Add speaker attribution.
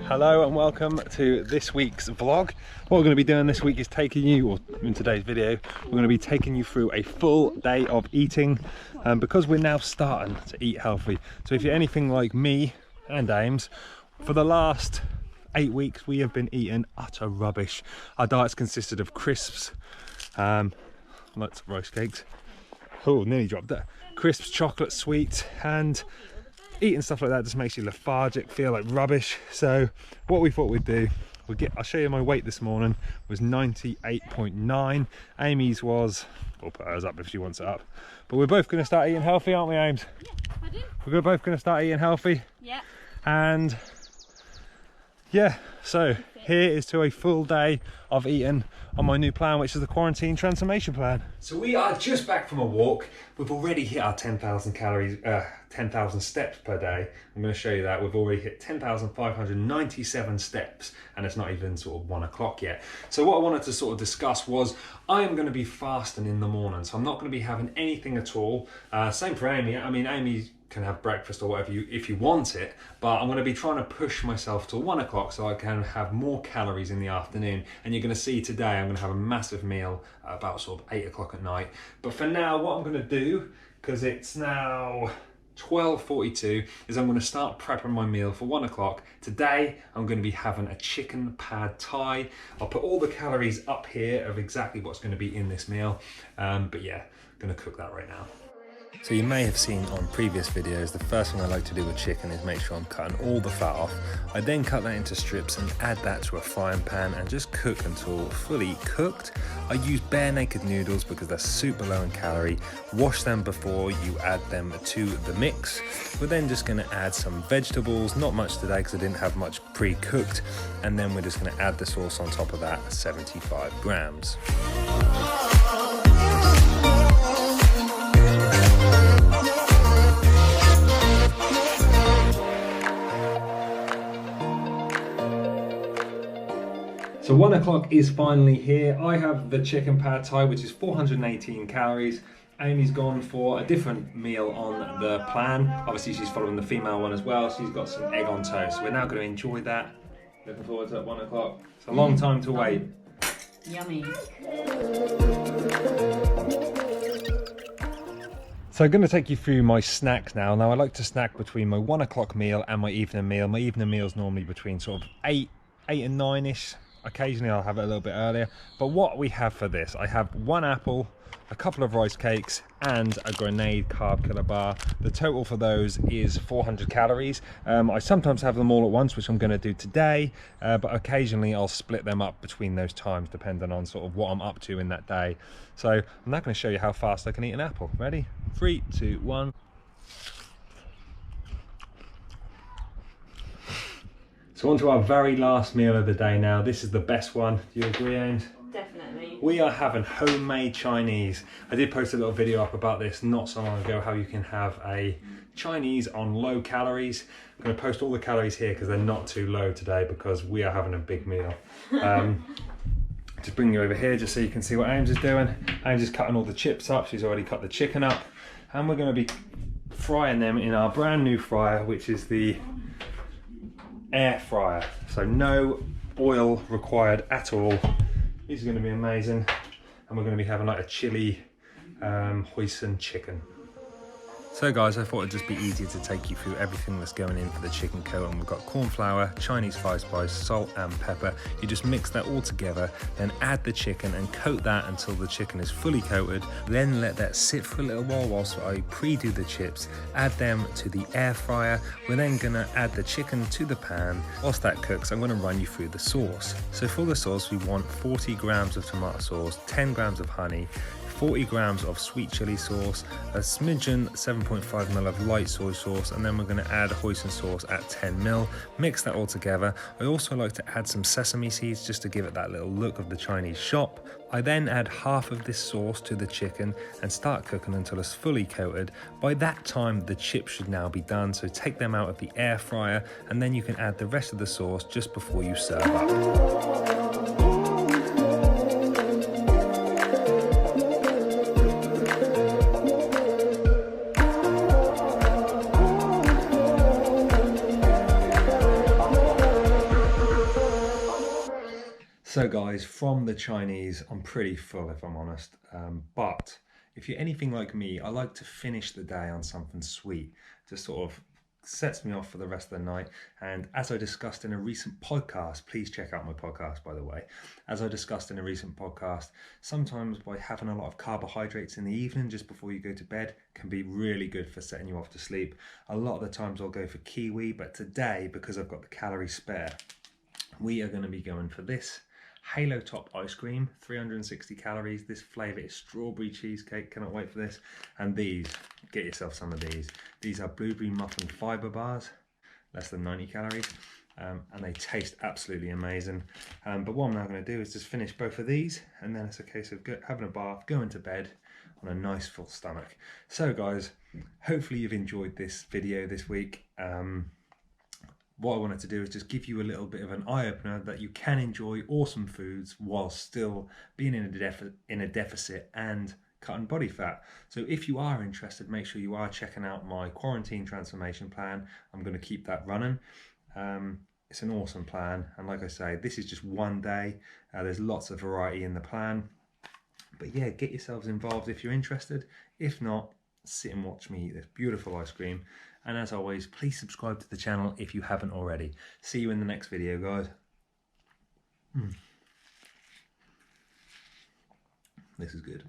Speaker 1: Hello and welcome to this week's vlog. What we're going to be doing this week is taking you, or in today's video, we're going to be taking you through a full day of eating because we're now starting to eat healthy. So if you're anything like me and Ames, for the last 8 weeks we have been eating utter rubbish. Our diets consisted of crisps, lots of rice cakes, oh nearly dropped that, crisps, chocolate, sweets, and eating stuff like that just makes you lethargic, feel like rubbish. So what we thought we'd do, I'll show you my weight this morning, was 98.9. Amy's was, we'll put hers up if she wants it up. But we're both going to start eating healthy, aren't we, Ames?
Speaker 2: Yeah, I do.
Speaker 1: We're both going to start eating healthy.
Speaker 2: Yeah.
Speaker 1: And yeah, so here is to a full day of eating on my new plan, which is the quarantine transformation plan. So we are just back from a walk. We've already hit our 10,000 calories, 10,000 steps per day. I'm going to show you that. We've already hit 10,597 steps, and it's not even sort of 1 o'clock yet. So what I wanted to sort of discuss was I am going to be fasting in the morning, so I'm not going to be having anything at all. Same for Amy. I mean, Amy can have breakfast or whatever if you want it, but I'm going to be trying to push myself to 1 o'clock so I can have more calories in the afternoon. And you're going to see today I'm going to have a massive meal at about sort of 8 o'clock at night. But for now, what I'm going to do, because it's now 12:42, is I'm going to start prepping my meal for 1 o'clock. Today I'm going to be having a chicken pad thai. I'll put all the calories up here of exactly what's going to be in this meal, but yeah, I'm going to cook that right now. So you may have seen on previous videos, the first thing I like to do with chicken is make sure I'm cutting all the fat off. I then cut that into strips and add that to a frying pan and just cook until fully cooked. I use bare naked noodles because they're super low in calorie. Wash them before you add them to the mix. We're then just going to add some vegetables, not much today because I didn't have much pre-cooked, and then we're just going to add the sauce on top of that, 75 grams. So 1 o'clock is finally here. I have the chicken pad thai, which is 418 calories. Amy's gone for a different meal on the plan. Obviously she's following the female one as well. She's got some egg on toast. So we're now going to enjoy that. Looking forward to it, 1 o'clock. It's a long time to wait.
Speaker 2: Yummy.
Speaker 1: So I'm going to take you through my snacks now. Now I like to snack between my 1 o'clock meal and my evening meal. My evening meal is normally between sort of 8 and 9ish. Occasionally I'll have it a little bit earlier, but what we have for this, I have 1 apple, a couple of rice cakes, and a grenade carb killer bar. The total for those is 400 calories. I sometimes have them all at once, which I'm going to do today, but occasionally I'll split them up between those times depending on sort of what I'm up to in that day. So I'm now going to show you how fast I can eat an apple. Ready? 3, 2, 1. So on to our very last meal of the day now. This is the best one. Do you agree, Ames?
Speaker 2: Definitely.
Speaker 1: We are having homemade Chinese. I did post a little video up about this not so long ago, how you can have a Chinese on low calories. I'm going to post all the calories here because they're not too low today because we are having a big meal. Just bring you over here just so you can see what Ames is doing. Ames is cutting all the chips up. She's already cut the chicken up. And we're going to be frying them in our brand new fryer, which is the air fryer, so no oil required at all. These are going to be amazing, and we're going to be having like a chili hoisin chicken. So guys, I thought it'd just be easier to take you through everything that's going in for the chicken coat. And we've got corn flour, Chinese 5-spice, salt and pepper. You just mix that all together, then add the chicken and coat that until the chicken is fully coated. Then let that sit for a little while whilst I pre-do the chips. Add them to the air fryer. We're then gonna add the chicken to the pan. Whilst that cooks, I'm gonna run you through the sauce. So for the sauce, we want 40 grams of tomato sauce, 10 grams of honey, 40 grams of sweet chili sauce, a smidgen 7.5 ml of light soy sauce, and then we're going to add hoisin sauce at 10 ml. Mix that all together. I also like to add some sesame seeds just to give it that little look of the Chinese shop. I then add half of this sauce to the chicken and start cooking until it's fully coated. By that time the chips should now be done, so take them out of the air fryer and then you can add the rest of the sauce just before you serve up. So guys, from the Chinese, I'm pretty full if I'm honest, but if you're anything like me, I like to finish the day on something sweet, just sort of sets me off for the rest of the night. And as I discussed in a recent podcast, please check out my podcast by the way, as I discussed in a recent podcast, sometimes by having a lot of carbohydrates in the evening just before you go to bed can be really good for setting you off to sleep. A lot of the times I'll go for kiwi, but today, because I've got the calorie spare, we are going to be going for this Halo Top ice cream, 360 calories. This flavour is strawberry cheesecake, cannot wait for this. And these, get yourself some of these. These are blueberry muffin fibre bars, less than 90 calories. And they taste absolutely amazing. But what I'm now going to do is just finish both of these, and then it's a case of having a bath, going to bed on a nice full stomach. So guys, hopefully you've enjoyed this video this week. What I wanted to do is just give you a little bit of an eye-opener that you can enjoy awesome foods while still being in a deficit and cutting body fat. So if you are interested, make sure you are checking out my quarantine transformation plan. I'm going to keep that running. It's an awesome plan, and like I say, this is just one day. There's lots of variety in the plan. But yeah, get yourselves involved if you're interested. If not, sit and watch me eat this beautiful ice cream. And as always, please subscribe to the channel if you haven't already. See you in the next video, guys. This is good.